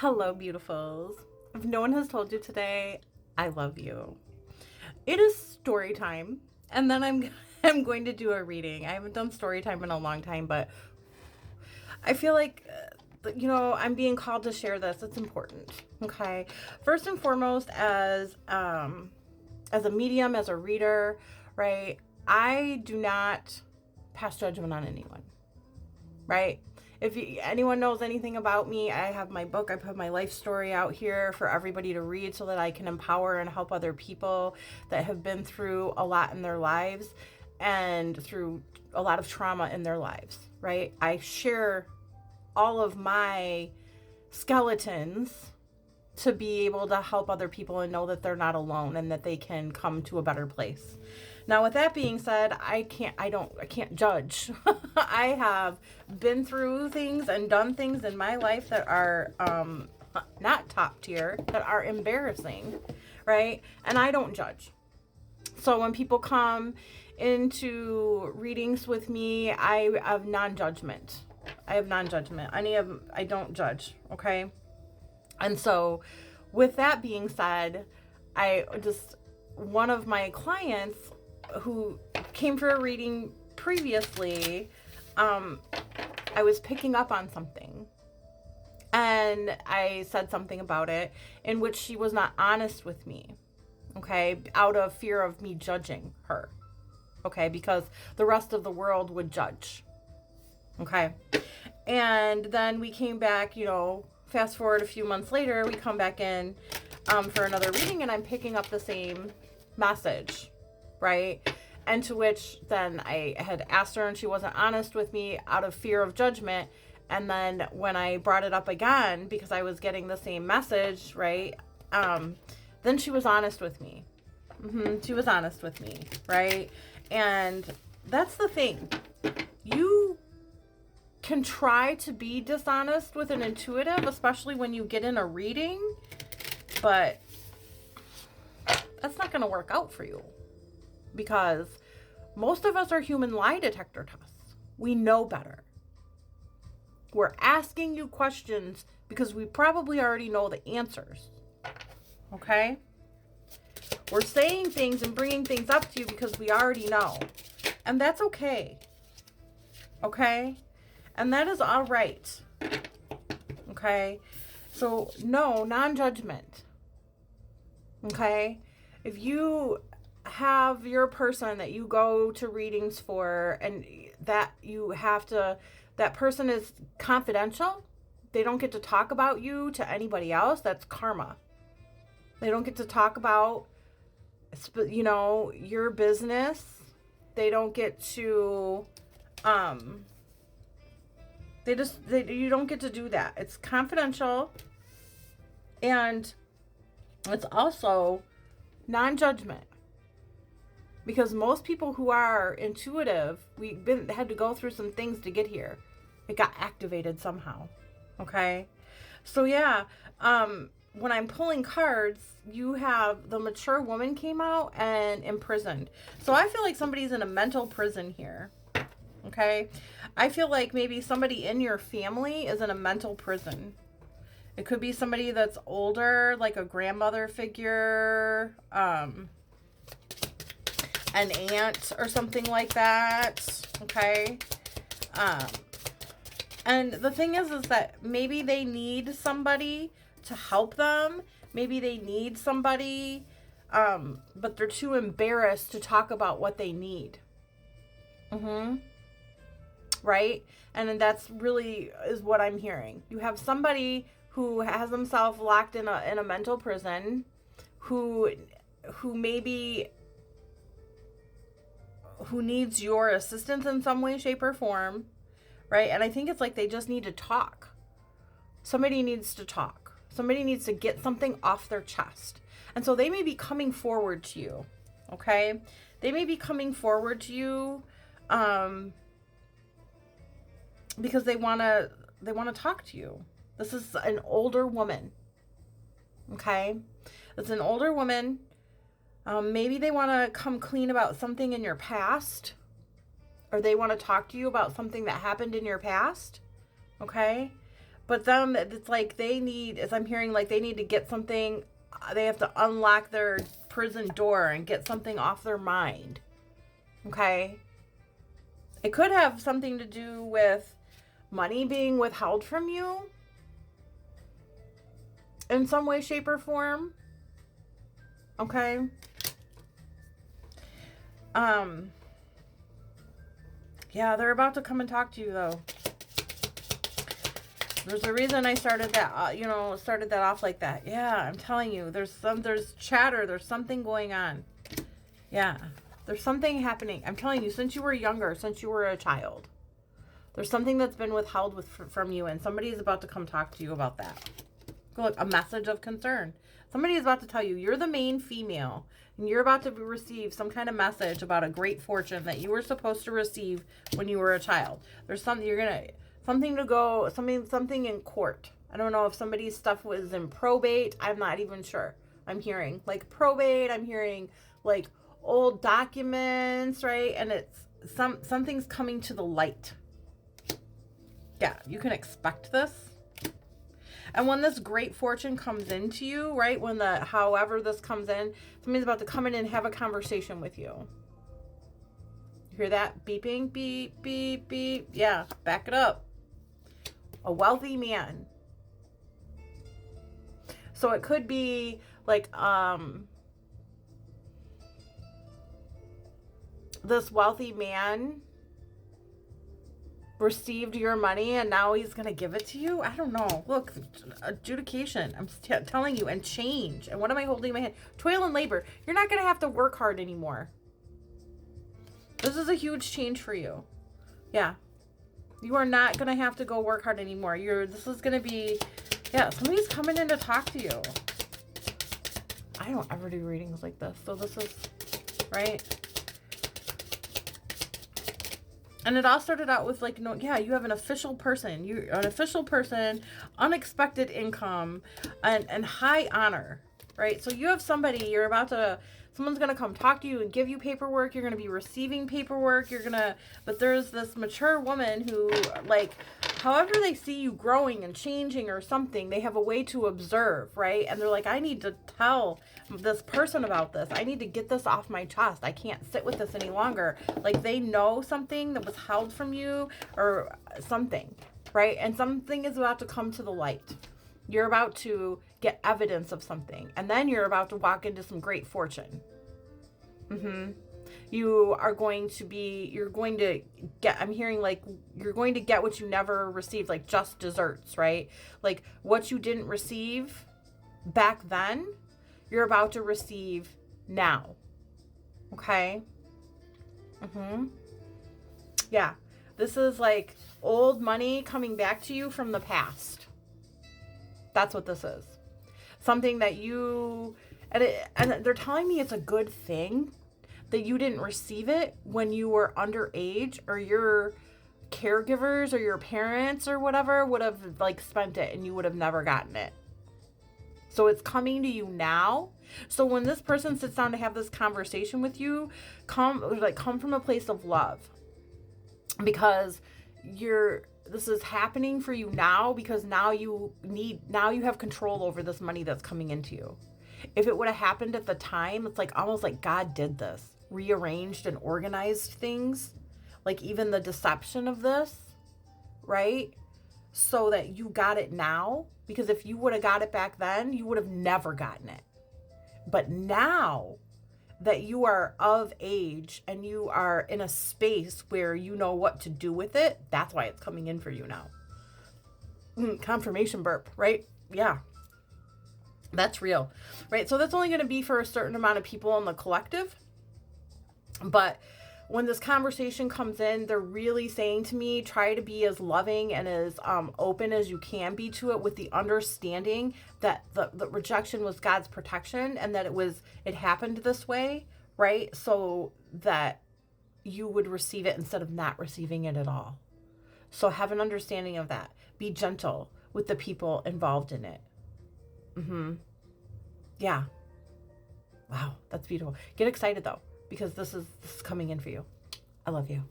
Hello, beautifuls. If no one has told you today, I love you. It is story time, and then I'm going to do a reading. I haven't done story time in a long time, but I feel like I'm being called to share this. It's important. Okay. First and foremost, as a medium, as a reader, right? I do not pass judgment on anyone, right? If anyone knows anything about me, I have my book. I put my life story out here for everybody to read so that I can empower and help other people that have been through a lot in their lives and through a lot of trauma in their lives, right? I share all of my skeletons to be able to help other people and know that they're not alone and that they can come to a better place. Now, with that being said, I can't judge. I have been through things and done things in my life that are not top tier, that are embarrassing, right? And I don't judge. So when people come into readings with me, I have non-judgment. I don't judge, okay? And so with that being said, one of my clients who came for a reading previously, I was picking up on something. And I said something about it in which she was not honest with me, okay, out of fear of me judging her, okay, because the rest of the world would judge, okay. And then we came back, fast forward a few months later, we come back in for another reading, and I'm picking up the same message, right? And to which then I had asked her and she wasn't honest with me out of fear of judgment. And then when I brought it up again, because I was getting the same message, right? Then she was honest with me. She was honest with me, right? And that's the thing. You can try to be dishonest with an intuitive, especially when you get in a reading, but that's not going to work out for you because most of us are human lie detector tests. We know better. We're asking you questions because we probably already know the answers. Okay? We're saying things and bringing things up to you because we already know. And that's okay. Okay? And that is all right. Okay? So, no, non-judgment. Okay? If you have your person that you go to readings for and that person is confidential, they don't get to talk about you to anybody else, that's karma. They don't get to talk about, your business. They don't get to, you don't get to do that. It's confidential, and it's also non-judgment. Because most people who are intuitive, had to go through some things to get here. It got activated somehow. Okay? So yeah, when I'm pulling cards, you have the mature woman came out and imprisoned. So I feel like somebody's in a mental prison here. Okay? I feel like maybe somebody in your family is in a mental prison. It could be somebody that's older, like a grandmother figure, an aunt or something like that. Okay? And the thing is that maybe they need somebody to help them. Maybe they need somebody, but they're too embarrassed to talk about what they need. Right? And that's really is what I'm hearing. You have somebody who has themselves locked in a mental prison, who needs your assistance in some way, shape, or form, right? And I think it's like they just need to talk. Somebody needs to talk. Somebody needs to get something off their chest. And so they may be coming forward to you, okay? They may be coming forward to you because they want to talk to you. This is an older woman, okay? It's an older woman. Maybe they want to come clean about something in your past, or they want to talk to you about something that happened in your past, okay? But them, it's like they need, as I'm hearing, like they need to get something, they have to unlock their prison door and get something off their mind. Okay? It could have something to do with money being withheld from you in some way, shape, or form. Okay? Yeah, they're about to come and talk to you, though. There's a reason I started that, started that off like that. Yeah, I'm telling you, there's chatter, there's something going on. Yeah, there's something happening. I'm telling you, since you were younger, since you were a child, there's something that's been withheld from you, and somebody is about to come talk to you about that. Look, a message of concern. Somebody is about to tell you, you're the main female, and you're about to receive some kind of message about a great fortune that you were supposed to receive when you were a child. There's something something in court. I don't know if somebody's stuff was in probate. I'm not even sure. I'm hearing like probate. I'm hearing like old documents, right? And it's something's coming to the light. Yeah, you can expect this. And when this great fortune comes into you, right? However this comes in, somebody's about to come in and have a conversation with you. You hear that beeping? Beep, beep, beep. Yeah, back it up. A wealthy man. So it could be like, this wealthy man received your money and now he's going to give it to you? I don't know. Look, adjudication. I'm telling you, and change. And what am I holding in my hand? Toil and labor. You're not going to have to work hard anymore. This is a huge change for you. Yeah. You are not going to have to go work hard anymore. This is going to be, somebody's coming in to talk to you. I don't ever do readings like this. So this is, right? And it all started out with like, you have an official person. You're an official person, unexpected income, and high honor, right? So you have somebody, someone's going to come talk to you and give you paperwork. You're going to be receiving paperwork. But there's this mature woman who, like, however they see you growing and changing or something, they have a way to observe, right? And they're like, I need to tell this person about this. I need to get this off my chest. I can't sit with this any longer. Like, they know something that was held from you or something, right? And something is about to come to the light. You're about to get evidence of something. And then you're about to walk into some great fortune. You're going to get, I'm hearing like, you're going to get what you never received, like just desserts, right? Like what you didn't receive back then, you're about to receive now. Okay? Yeah. This is like old money coming back to you from the past. That's what this is. Something that and they're telling me it's a good thing that you didn't receive it when you were underage, or your caregivers or your parents or whatever would have like spent it and you would have never gotten it. So it's coming to you now. So when this person sits down to have this conversation with you, come from a place of love, because this is happening for you now, because now you have control over this money that's coming into you. If it would have happened at the time, it's like almost like God did this, rearranged and organized things, like even the deception of this, right? So that you got it now, because if you would have got it back then, you would have never gotten it. But now that you are of age and you are in a space where you know what to do with it, that's why it's coming in for you now. Confirmation burp, right? Yeah. That's real, right? So that's only going to be for a certain amount of people in the collective. But when this conversation comes in, they're really saying to me, try to be as loving and as open as you can be to it, with the understanding that the rejection was God's protection, and that it happened this way, right? So that you would receive it instead of not receiving it at all. So have an understanding of that. Be gentle with the people involved in it. Yeah. Wow, that's beautiful. Get excited though, because this is coming in for you. I love you.